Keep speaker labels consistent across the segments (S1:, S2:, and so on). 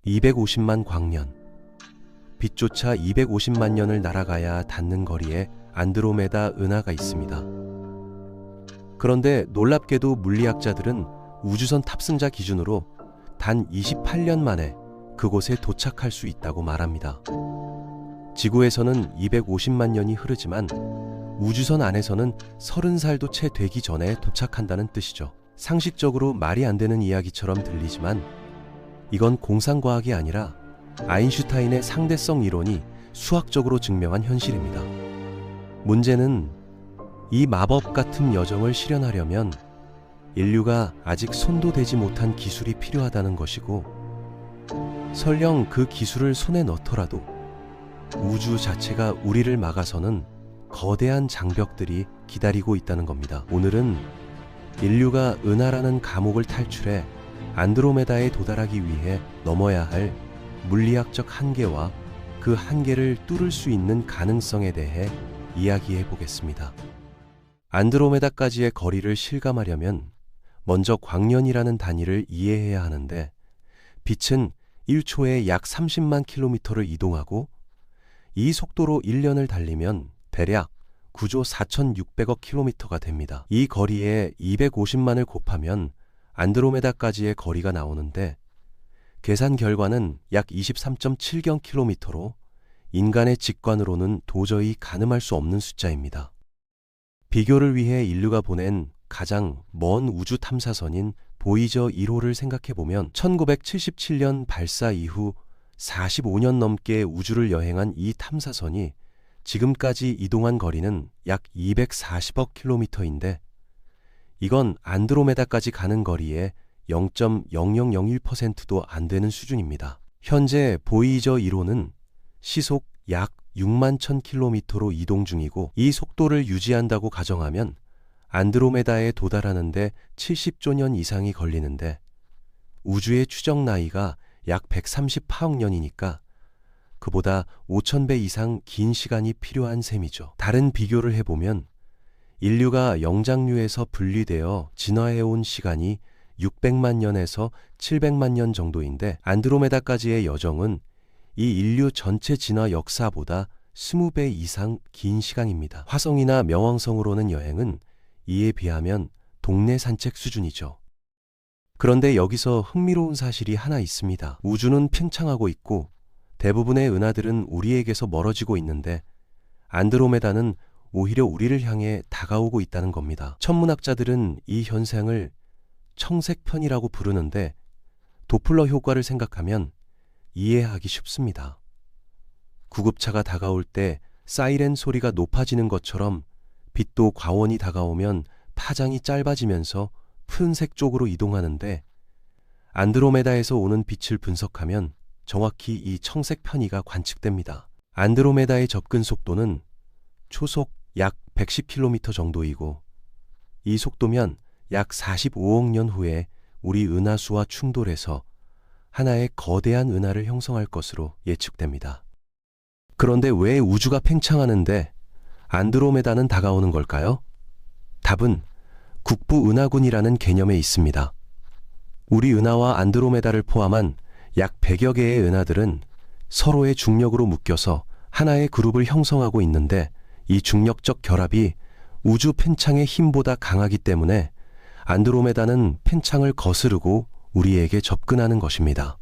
S1: 250만 광년. 빛조차 250만 년을 날아가야 닿는 거리에 안드로메다 은하가 있습니다. 그런데 놀랍게도 물리학자들은 우주선 탑승자 기준으로 단 28년 만에 그곳에 도착할 수 있다고 말합니다. 지구에서는 250만 년이 흐르지만 우주선 안에서는 30살도 채 되기 전에 도착한다는 뜻이죠. 상식적으로 말이 안 되는 이야기처럼 들리지만 이건 공상과학이 아니라 아인슈타인의 상대성 이론이 수학적으로 증명한 현실입니다. 문제는 이 마법 같은 여정을 실현하려면 인류가 아직 손도 대지 못한 기술이 필요하다는 것이고, 설령 그 기술을 손에 넣더라도 우주 자체가 우리를 막아서는 거대한 장벽들이 기다리고 있다는 겁니다. 오늘은 인류가 은하라는 감옥을 탈출해 안드로메다에 도달하기 위해 넘어야 할 물리학적 한계와 그 한계를 뚫을 수 있는 가능성에 대해 이야기해 보겠습니다. 안드로메다까지의 거리를 실감하려면 먼저 광년이라는 단위를 이해해야 하는데, 빛은 1초에 약 30만 킬로미터를 이동하고 이 속도로 1년을 달리면 대략 9조 4,600억 킬로미터가 됩니다. 이 거리에 250만을 곱하면 안드로메다까지의 거리가 나오는데, 계산 결과는 약 23.7경 킬로미터로 인간의 직관으로는 도저히 가늠할 수 없는 숫자입니다. 비교를 위해 인류가 보낸 가장 먼 우주 탐사선인 보이저 1호를 생각해보면 1977년 발사 이후 45년 넘게 우주를 여행한 이 탐사선이 지금까지 이동한 거리는 약 240억 킬로미터인데, 이건 안드로메다까지 가는 거리의 0.0001%도 안 되는 수준입니다. 현재 보이저 1호는 시속 약 6만 1000km로 이동 중이고, 이 속도를 유지한다고 가정하면 안드로메다에 도달하는데 70조 년 이상이 걸리는데, 우주의 추정 나이가 약 138억 년이니까 그보다 5000배 이상 긴 시간이 필요한 셈이죠. 다른 비교를 해보면 인류가 영장류에서 분리되어 진화해온 시간이 600만 년에서 700만 년 정도인데, 안드로메다까지의 여정은 이 인류 전체 진화 역사보다 20배 이상 긴 시간입니다. 화성이나 명왕성으로는 여행은 이에 비하면 동네 산책 수준이죠. 그런데 여기서 흥미로운 사실이 하나 있습니다. 우주는 팽창하고 있고 대부분의 은하들은 우리에게서 멀어지고 있는데, 안드로메다는 오히려 우리를 향해 다가오고 있다는 겁니다. 천문학자들은 이 현상을 청색편이라고 부르는데, 도플러 효과를 생각하면 이해하기 쉽습니다. 구급차가 다가올 때 사이렌 소리가 높아지는 것처럼 빛도 과원이 다가오면 파장이 짧아지면서 푸른색 쪽으로 이동하는데, 안드로메다에서 오는 빛을 분석하면 정확히 이 청색 편의가 관측됩니다. 안드로메다의 접근 속도는 초속 약 110km 정도이고, 이 속도면 약 45억 년 후에 우리 은하수와 충돌해서 하나의 거대한 은하를 형성할 것으로 예측됩니다. 그런데 왜 우주가 팽창하는데 안드로메다는 다가오는 걸까요? 답은 국부 은하군이라는 개념에 있습니다. 우리 은하와 안드로메다를 포함한 약 100여 개의 은하들은 서로의 중력으로 묶여서 하나의 그룹을 형성하고 있는데, 이 중력적 결합이 우주 팽창의 힘보다 강하기 때문에 안드로메다는 팽창을 거스르고 우리에게 접근하는 것입니다.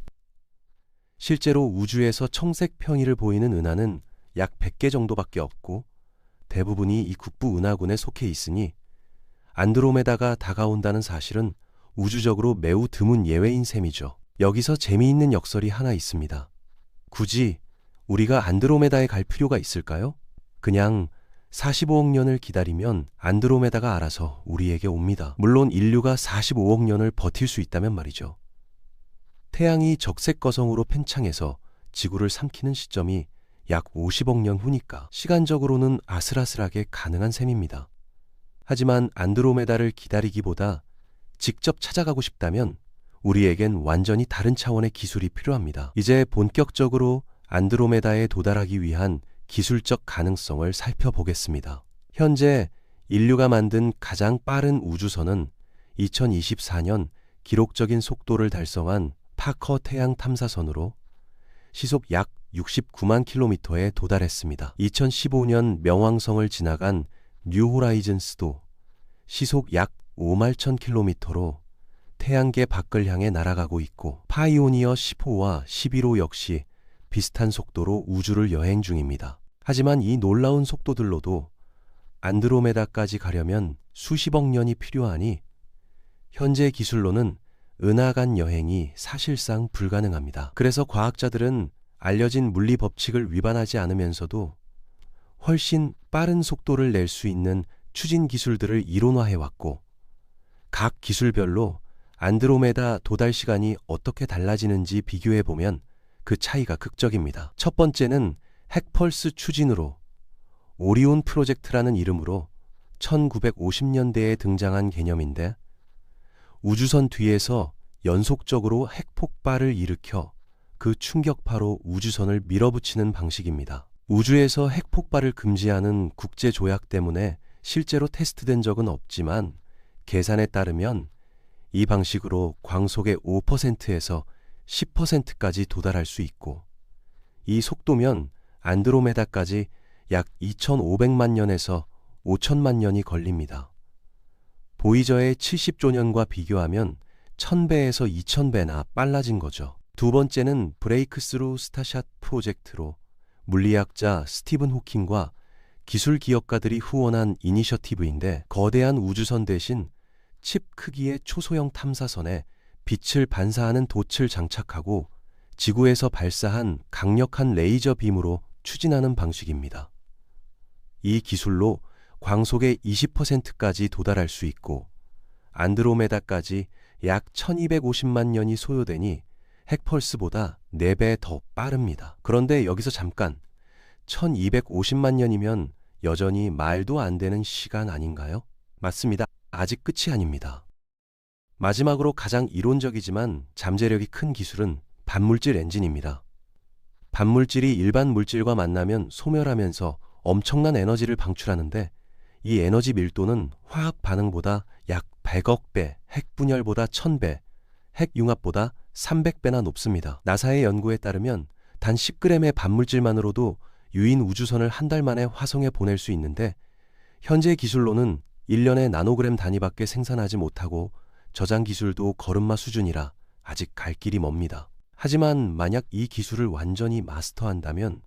S1: 실제로 우주에서 청색 편의를 보이는 은하는 약 100개 정도밖에 없고 대부분이 이 국부 은하군에 속해 있으니, 안드로메다가 다가온다는 사실은 우주적으로 매우 드문 예외인 셈이죠. 여기서 재미있는 역설이 하나 있습니다. 굳이 우리가 안드로메다에 갈 필요가 있을까요? 그냥 45억 년을 기다리면 안드로메다가 알아서 우리에게 옵니다. 물론 인류가 45억 년을 버틸 수 있다면 말이죠. 태양이 적색 거성으로 팽창해서 지구를 삼키는 시점이 약 50억 년 후니까 시간적으로는 아슬아슬하게 가능한 셈입니다. 하지만 안드로메다를 기다리기보다 직접 찾아가고 싶다면 우리에겐 완전히 다른 차원의 기술이 필요합니다. 이제 본격적으로 안드로메다에 도달하기 위한 기술적 가능성을 살펴보겠습니다. 현재 인류가 만든 가장 빠른 우주선은 2024년 기록적인 속도를 달성한 파커 태양 탐사선으로 시속 약 69만 킬로미터에 도달했습니다. 2015년 명왕성을 지나간 뉴 호라이즌스도 시속 약 5만 1천 킬로미터로 태양계 밖을 향해 날아가고 있고, 파이오니어 10호와 11호 역시 비슷한 속도로 우주를 여행 중입니다. 하지만 이 놀라운 속도들로도 안드로메다까지 가려면 수십억 년이 필요하니 현재 기술로는 은하간 여행이 사실상 불가능합니다. 그래서 과학자들은 알려진 물리 법칙을 위반하지 않으면서도 훨씬 빠른 속도를 낼 수 있는 추진 기술들을 이론화해왔고, 각 기술별로 안드로메다 도달 시간이 어떻게 달라지는지 비교해보면 그 차이가 극적입니다. 첫 번째는 핵펄스 추진으로 오리온 프로젝트라는 이름으로 1950년대에 등장한 개념인데, 우주선 뒤에서 연속적으로 핵폭발을 일으켜 그 충격파로 우주선을 밀어붙이는 방식입니다. 우주에서 핵폭발을 금지하는 국제조약 때문에 실제로 테스트된 적은 없지만, 계산에 따르면 이 방식으로 광속의 5%에서 10%까지 도달할 수 있고, 이 속도면 안드로메다까지 약 2,500만 년에서 5천만 년이 걸립니다. 보이저의 70조 년과 비교하면 1000배에서 2000배나 빨라진 거죠. 두 번째는 브레이크스루 스타샷 프로젝트로 물리학자 스티븐 호킹과 기술 기업가들이 후원한 이니셔티브인데, 거대한 우주선 대신 칩 크기의 초소형 탐사선에 빛을 반사하는 돛을 장착하고 지구에서 발사한 강력한 레이저 빔으로 추진하는 방식입니다. 이 기술로 광속의 20%까지 도달할 수 있고, 안드로메다까지 약 1250만 년이 소요되니 핵펄스보다 4배 더 빠릅니다. 그런데 여기서 잠깐, 1250만 년이면 여전히 말도 안 되는 시간 아닌가요? 맞습니다. 아직 끝이 아닙니다. 마지막으로 가장 이론적이지만 잠재력이 큰 기술은 반물질 엔진입니다. 반물질이 일반 물질과 만나면 소멸하면서 엄청난 에너지를 방출하는데, 이 에너지 밀도는 화학 반응보다 약 100억 배, 핵분열보다 1000배, 핵융합보다 300배나 높습니다. 나사의 연구에 따르면 단 10g의 반물질만으로도 유인 우주선을 한 달 만에 화성에 보낼 수 있는데, 현재 기술로는 1년에 나노그램 단위밖에 생산하지 못하고 저장 기술도 걸음마 수준이라 아직 갈 길이 멉니다. 하지만 만약 이 기술을 완전히 마스터한다면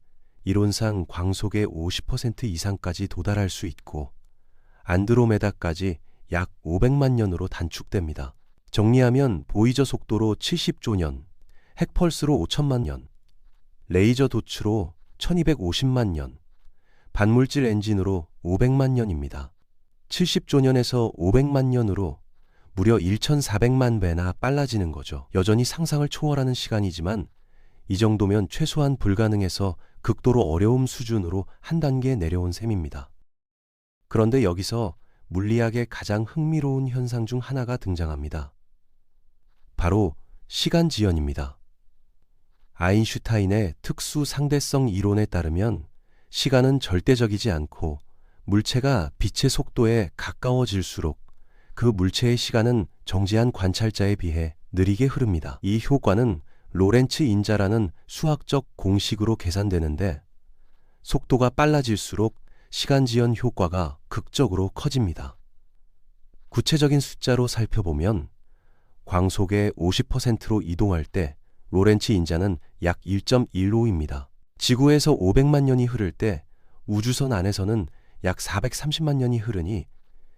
S1: 이론상 광속의 50% 이상까지 도달할 수 있고, 안드로메다까지 약 500만 년으로 단축됩니다. 정리하면 보이저 속도로 70조 년, 핵펄스로 5천만 년, 레이저 돛으로 1250만 년, 반물질 엔진으로 500만 년입니다. 70조 년에서 500만 년으로 무려 1400만 배나 빨라지는 거죠. 여전히 상상을 초월하는 시간이지만 이 정도면 최소한 불가능해서 극도로 어려움 수준으로 한 단계 내려온 셈입니다. 그런데 여기서 물리학의 가장 흥미로운 현상 중 하나가 등장합니다. 바로 시간 지연입니다. 아인슈타인의 특수 상대성 이론에 따르면 시간은 절대적이지 않고 물체가 빛의 속도에 가까워질수록 그 물체의 시간은 정지한 관찰자에 비해 느리게 흐릅니다. 이 효과는 로렌츠 인자라는 수학적 공식으로 계산되는데, 속도가 빨라질수록 시간 지연 효과가 극적으로 커집니다. 구체적인 숫자로 살펴보면 광속의 50%로 이동할 때 로렌츠 인자는 약 1.15입니다. 지구에서 500만 년이 흐를 때 우주선 안에서는 약 430만 년이 흐르니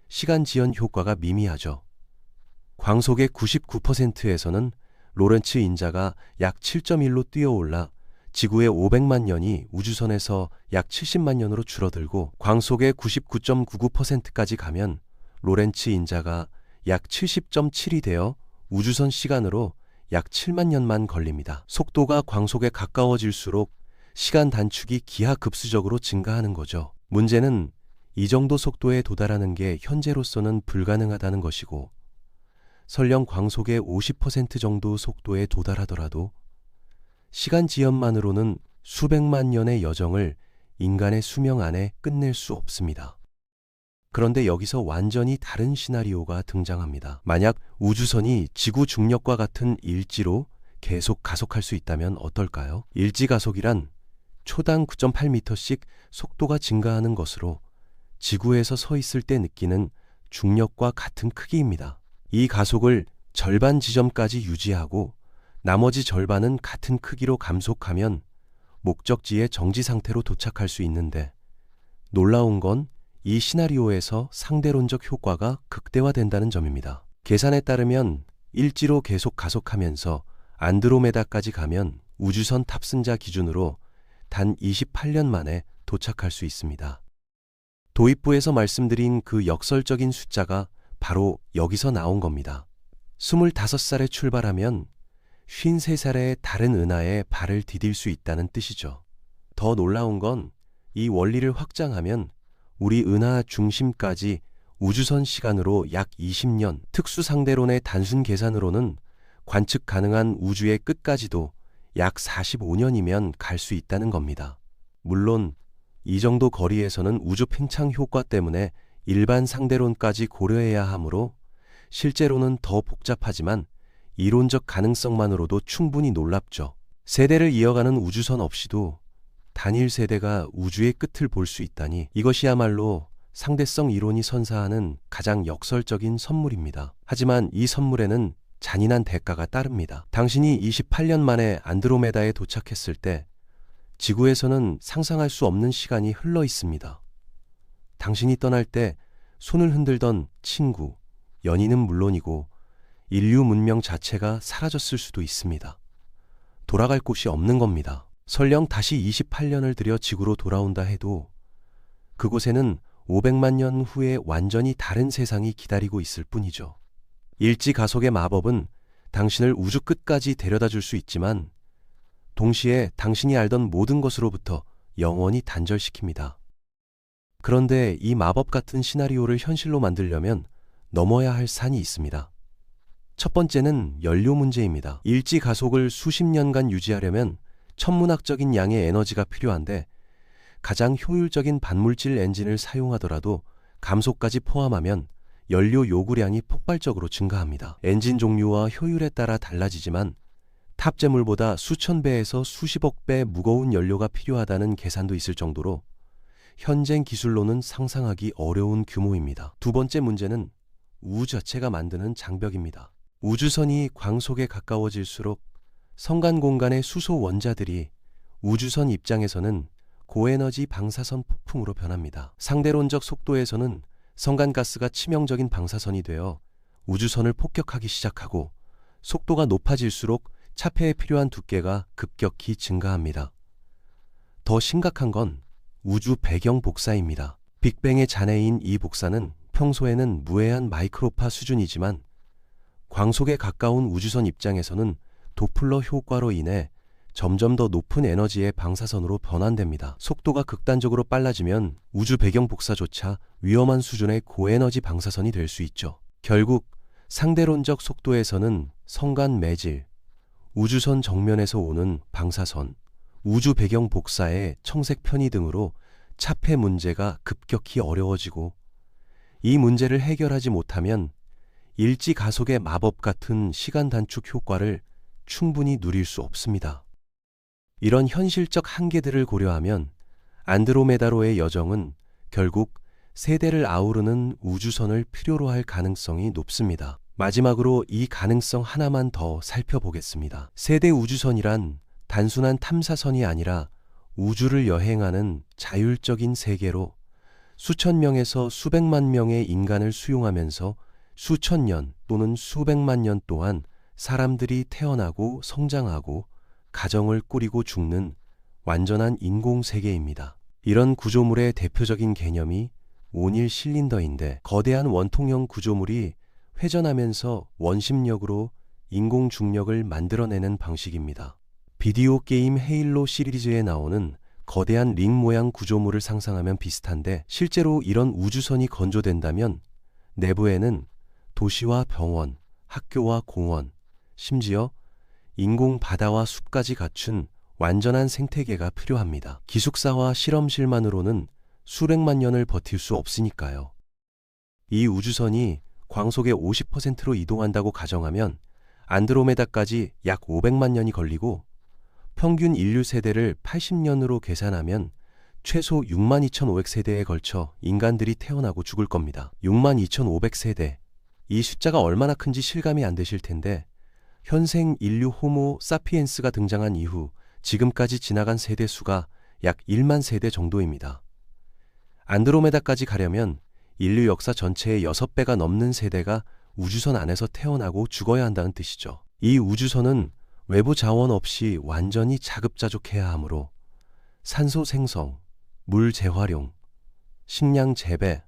S1: 시간 지연 효과가 미미하죠. 광속의 99%에서는 로렌츠 인자가 약 7.1로 뛰어올라 지구의 500만 년이 우주선에서 약 70만 년으로 줄어들고, 광속의 99.99%까지 가면 로렌츠 인자가 약 70.7이 되어 우주선 시간으로 약 7만 년만 걸립니다. 속도가 광속에 가까워질수록 시간 단축이 기하급수적으로 증가하는 거죠. 문제는 이 정도 속도에 도달하는 게 현재로서는 불가능하다는 것이고, 설령 광속의 50% 정도 속도에 도달하더라도 시간 지연만으로는 수백만 년의 여정을 인간의 수명 안에 끝낼 수 없습니다. 그런데 여기서 완전히 다른 시나리오가 등장합니다. 만약 우주선이 지구 중력과 같은 일지로 계속 가속할 수 있다면 어떨까요? 일지가속이란 초당 9.8m씩 속도가 증가하는 것으로 지구에서 서 있을 때 느끼는 중력과 같은 크기입니다. 이 가속을 절반 지점까지 유지하고 나머지 절반은 같은 크기로 감속하면 목적지의 정지 상태로 도착할 수 있는데, 놀라운 건 이 시나리오에서 상대론적 효과가 극대화된다는 점입니다. 계산에 따르면 일지로 계속 가속하면서 안드로메다까지 가면 우주선 탑승자 기준으로 단 28년 만에 도착할 수 있습니다. 도입부에서 말씀드린 그 역설적인 숫자가 바로 여기서 나온 겁니다. 25살에 출발하면 53살의 다른 은하에 발을 디딜 수 있다는 뜻이죠. 더 놀라운 건 이 원리를 확장하면 우리 은하 중심까지 우주선 시간으로 약 20년, 특수상대론의 단순 계산으로는 관측 가능한 우주의 끝까지도 약 45년이면 갈 수 있다는 겁니다. 물론 이 정도 거리에서는 우주 팽창 효과 때문에 일반 상대론까지 고려해야 하므로 실제로는 더 복잡하지만 이론적 가능성만으로도 충분히 놀랍죠. 세대를 이어가는 우주선 없이도 단일 세대가 우주의 끝을 볼 수 있다니, 이것이야말로 상대성 이론이 선사하는 가장 역설적인 선물입니다. 하지만 이 선물에는 잔인한 대가가 따릅니다. 당신이 28년 만에 안드로메다에 도착했을 때 지구에서는 상상할 수 없는 시간이 흘러 있습니다. 당신이 떠날 때 손을 흔들던 친구, 연인은 물론이고 인류 문명 자체가 사라졌을 수도 있습니다. 돌아갈 곳이 없는 겁니다. 설령 다시 28년을 들여 지구로 돌아온다 해도 그곳에는 500만 년 후에 완전히 다른 세상이 기다리고 있을 뿐이죠. 일지 가속의 마법은 당신을 우주 끝까지 데려다 줄 수 있지만 동시에 당신이 알던 모든 것으로부터 영원히 단절시킵니다. 그런데 이 마법 같은 시나리오를 현실로 만들려면 넘어야 할 산이 있습니다. 첫 번째는 연료 문제입니다. 일지 가속을 수십 년간 유지하려면 천문학적인 양의 에너지가 필요한데, 가장 효율적인 반물질 엔진을 사용하더라도 감속까지 포함하면 연료 요구량이 폭발적으로 증가합니다. 엔진 종류와 효율에 따라 달라지지만 탑재물보다 수천 배에서 수십억 배 무거운 연료가 필요하다는 계산도 있을 정도로 현재 기술로는 상상하기 어려운 규모입니다. 두 번째 문제는 우주 자체가 만드는 장벽입니다. 우주선이 광속에 가까워질수록 성간 공간의 수소 원자들이 우주선 입장에서는 고에너지 방사선 폭풍으로 변합니다. 상대론적 속도에서는 성간가스가 치명적인 방사선이 되어 우주선을 폭격하기 시작하고, 속도가 높아질수록 차폐에 필요한 두께가 급격히 증가합니다. 더 심각한 건 우주 배경 복사입니다. 빅뱅의 잔해인 이 복사는 평소에는 무해한 마이크로파 수준이지만 광속에 가까운 우주선 입장에서는 도플러 효과로 인해 점점 더 높은 에너지의 방사선으로 변환됩니다. 속도가 극단적으로 빨라지면 우주 배경 복사조차 위험한 수준의 고에너지 방사선이 될 수 있죠. 결국 상대론적 속도에서는 성간 매질, 우주선 정면에서 오는 방사선, 우주 배경 복사의 청색 편의 등으로 차폐 문제가 급격히 어려워지고, 이 문제를 해결하지 못하면 일지 가속의 마법 같은 시간 단축 효과를 충분히 누릴 수 없습니다. 이런 현실적 한계들을 고려하면 안드로메다로의 여정은 결국 세대를 아우르는 우주선을 필요로 할 가능성이 높습니다. 마지막으로 이 가능성 하나만 더 살펴보겠습니다. 세대 우주선이란 단순한 탐사선이 아니라 우주를 여행하는 자율적인 세계로 수천 명에서 수백만 명의 인간을 수용하면서 수천 년 또는 수백만 년 동안 사람들이 태어나고 성장하고 가정을 꾸리고 죽는 완전한 인공세계입니다. 이런 구조물의 대표적인 개념이 온일 실린더인데, 거대한 원통형 구조물이 회전하면서 원심력으로 인공 중력을 만들어내는 방식입니다. 비디오 게임 헤일로 시리즈에 나오는 거대한 링 모양 구조물을 상상하면 비슷한데, 실제로 이런 우주선이 건조된다면 내부에는 도시와 병원, 학교와 공원, 심지어 인공 바다와 숲까지 갖춘 완전한 생태계가 필요합니다. 기숙사와 실험실만으로는 수백만 년을 버틸 수 없으니까요. 이 우주선이 광속의 50%로 이동한다고 가정하면 안드로메다까지 약 500만 년이 걸리고 평균 인류 세대를 80년으로 계산하면 최소 62,500세대에 걸쳐 인간들이 태어나고 죽을 겁니다. 62,500세대. 이 숫자가 얼마나 큰지 실감이 안 되실 텐데 현생 인류 호모 사피엔스가 등장한 이후 지금까지 지나간 세대 수가 약 1만 세대 정도입니다. 안드로메다까지 가려면 인류 역사 전체의 6배가 넘는 세대가 우주선 안에서 태어나고 죽어야 한다는 뜻이죠. 이 우주선은 외부 자원 없이 완전히 자급자족해야 하므로 산소 생성, 물 재활용, 식량 재배,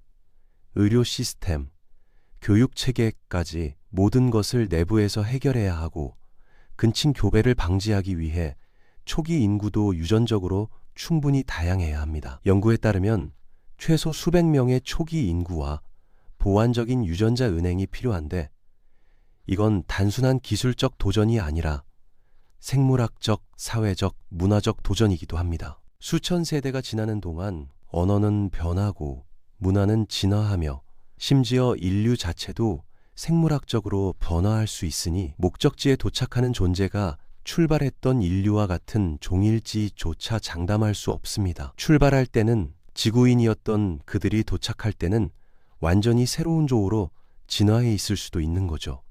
S1: 의료 시스템, 교육 체계까지 모든 것을 내부에서 해결해야 하고 근친 교배를 방지하기 위해 초기 인구도 유전적으로 충분히 다양해야 합니다. 연구에 따르면 최소 수백 명의 초기 인구와 보완적인 유전자 은행이 필요한데 이건 단순한 기술적 도전이 아니라 생물학적, 사회적, 문화적 도전이기도 합니다. 수천 세대가 지나는 동안 언어는 변하고 문화는 진화하며 심지어 인류 자체도 생물학적으로 변화할 수 있으니 목적지에 도착하는 존재가 출발했던 인류와 같은 종일지조차 장담할 수 없습니다. 출발할 때는 지구인이었던 그들이 도착할 때는 완전히 새로운 조로 진화해 있을 수도 있는 거죠.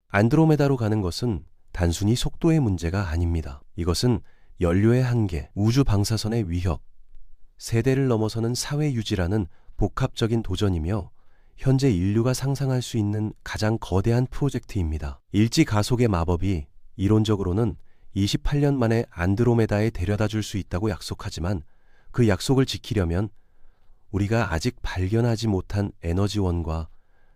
S1: 안드로메다로 가는 것은 단순히 속도의 문제가 아닙니다. 이것은 연료의 한계, 우주 방사선의 위협, 세대를 넘어서는 사회 유지라는 복합적인 도전이며 현재 인류가 상상할 수 있는 가장 거대한 프로젝트입니다. 일지 가속의 마법이 이론적으로는 28년 만에 안드로메다에 데려다 줄 수 있다고 약속하지만 그 약속을 지키려면 우리가 아직 발견하지 못한 에너지원과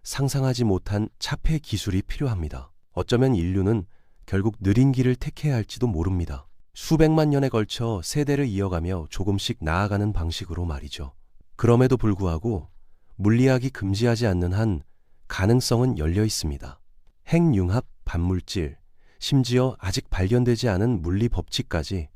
S1: 상상하지 못한 차폐 기술이 필요합니다. 어쩌면 인류는 결국 느린 길을 택해야 할지도 모릅니다. 수백만 년에 걸쳐 세대를 이어가며 조금씩 나아가는 방식으로 말이죠. 그럼에도 불구하고 물리학이 금지하지 않는 한 가능성은 열려 있습니다. 핵융합, 반물질, 심지어 아직 발견되지 않은 물리 법칙까지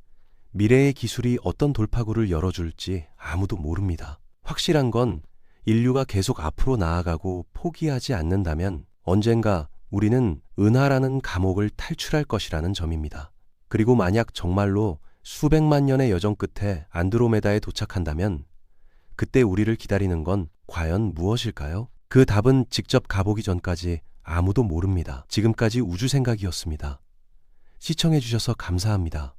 S1: 미래의 기술이 어떤 돌파구를 열어줄지 아무도 모릅니다. 확실한 건 인류가 계속 앞으로 나아가고 포기하지 않는다면 언젠가 우리는 은하라는 감옥을 탈출할 것이라는 점입니다. 그리고 만약 정말로 수백만 년의 여정 끝에 안드로메다에 도착한다면 그때 우리를 기다리는 건 과연 무엇일까요? 그 답은 직접 가보기 전까지 아무도 모릅니다. 지금까지 우주생각이었습니다. 시청해주셔서 감사합니다.